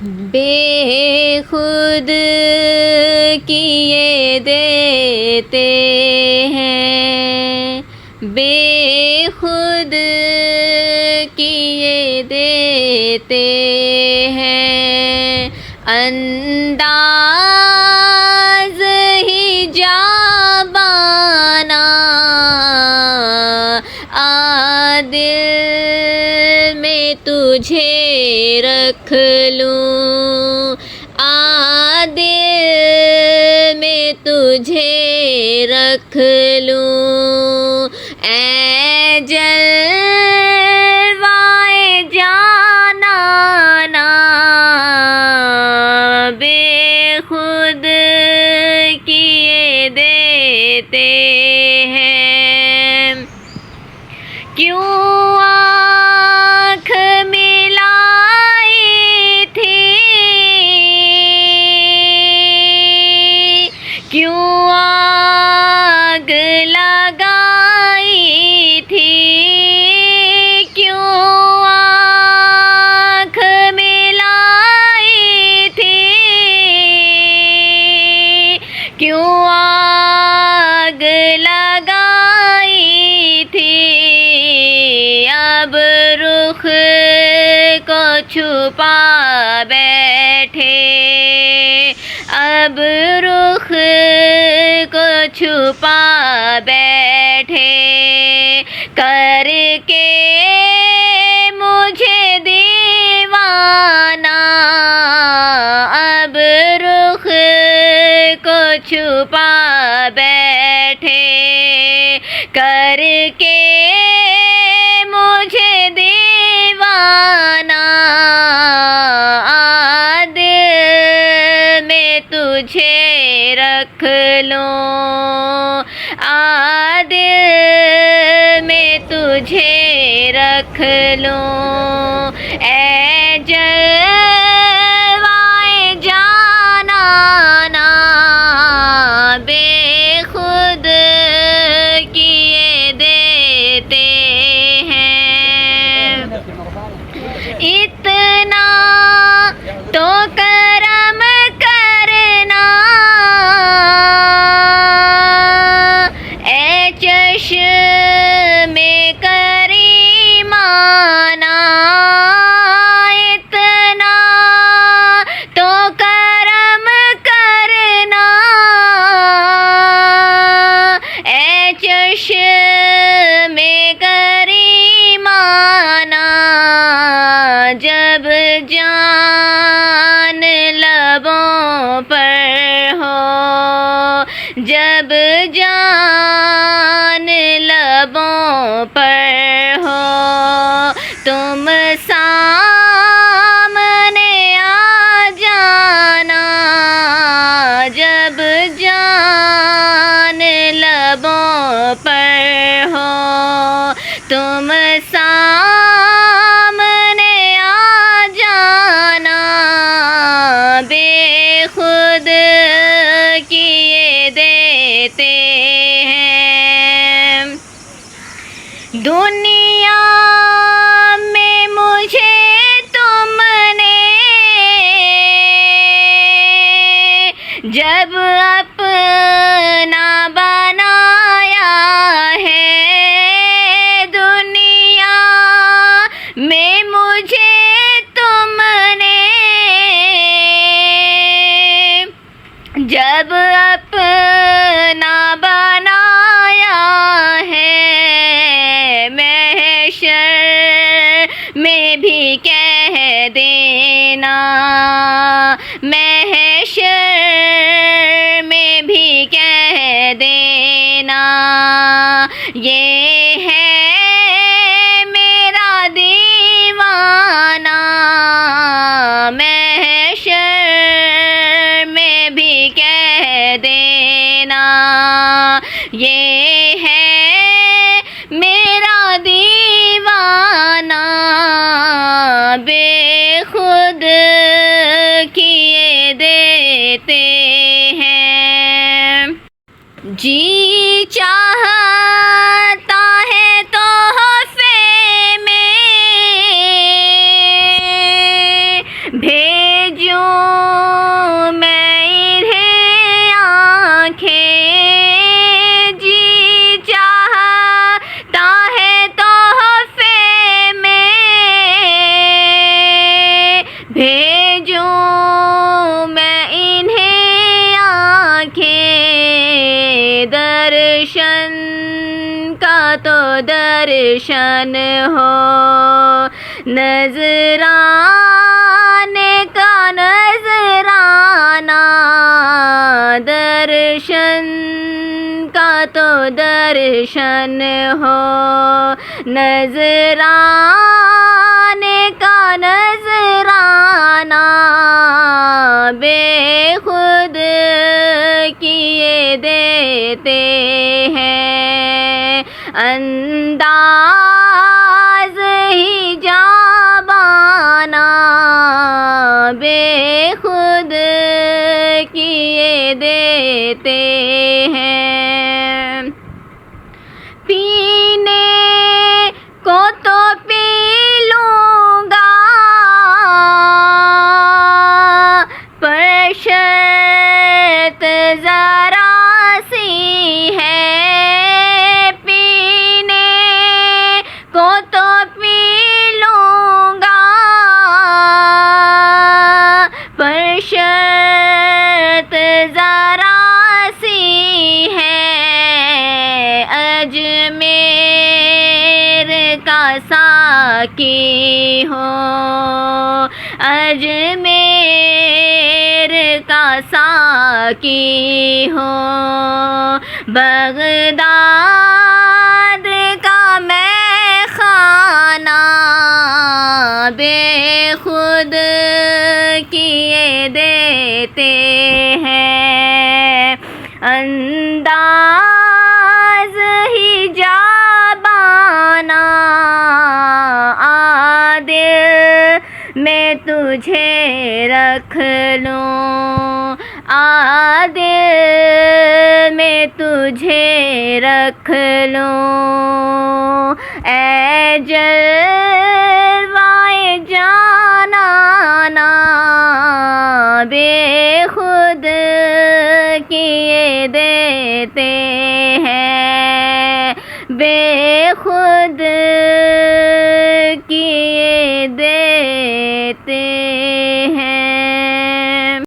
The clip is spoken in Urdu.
بے خود کیے دیتے ہیں، بے خود کیے دیتے ہیں، انداز ہی جابانا دل میں تجھے رکھ لوں، دل میں تجھے رکھ لوں، اے جلوائے جانانا بے خود کیے دیتے ہیں، کیوں آنکھ ملائی تھی، کیوں آگ لگائی تھی، کیوں آنکھ ملائی تھی، کیوں آگ لگائی تھی، اب رخ کو چھپا بیٹھے، اب رخ کو چھپا بیٹھے، کر کے مجھے دیوانہ، اب رخ کو چھپا بیٹھے، کر کے مجھے دیوانہ، دل میں تجھے رکھ لوں، دل میں تجھے رکھ لوں، اے جلوائے جانانا بے خود کیے دیتے ہیں، اتنا تو کرم کرنا اے چشم کریمانہ، اتنا تو کرم کرنا اے چشم کریمانہ، جب جان لبوں پر ہو، جب جان لبوں پر ہو، تم سامنے آ جانا، جب جان لبوں پر ہو، تم سامنے آ جانا، بے خود کیے دیتے ہیں، دنیا میں مجھے تم نے جب اپنا بنایا ہے، دنیا میں مجھے تم نے جب اپنا بنایا ہے، محشر میں بھی کہہ دینا، محشر میں بھی کہہ دینا، یہ ہے میرا دیوانہ، محشر میں بھی کہہ دینا، یہ ہے میرا دیوانہ، بے خود کیے دیتے ہیں، جی چاہتا ہے تحفے میں بھیج تو درشن ہو، نذرانے کا نذرانہ، درشن کا تو درشن ہو، نذرانے کا نذرانہ، بے خود کیے دیتے ہیں، انداز ہی جابانہ، بے خود کیے دیتے ہیں، پینے کو تو پی لوں گا پر شرط ذرا سی ہے، پینے کو تو پی لوں گا پر شرط ذرا سی ہے، اجمیر کا ساقی ہوں، اجمیر کا ساقی ہوں، بغداد کا میں خانہ، بے خود کیے دیتے ہیں، انداز ہی جابانہ، عادل میں تجھے رکھ لوں، عادل میں تجھے رکھ لوں، اے جلوائے جانانہ، بے خود کیے دیتے ہیں، بے خود کیے دیتے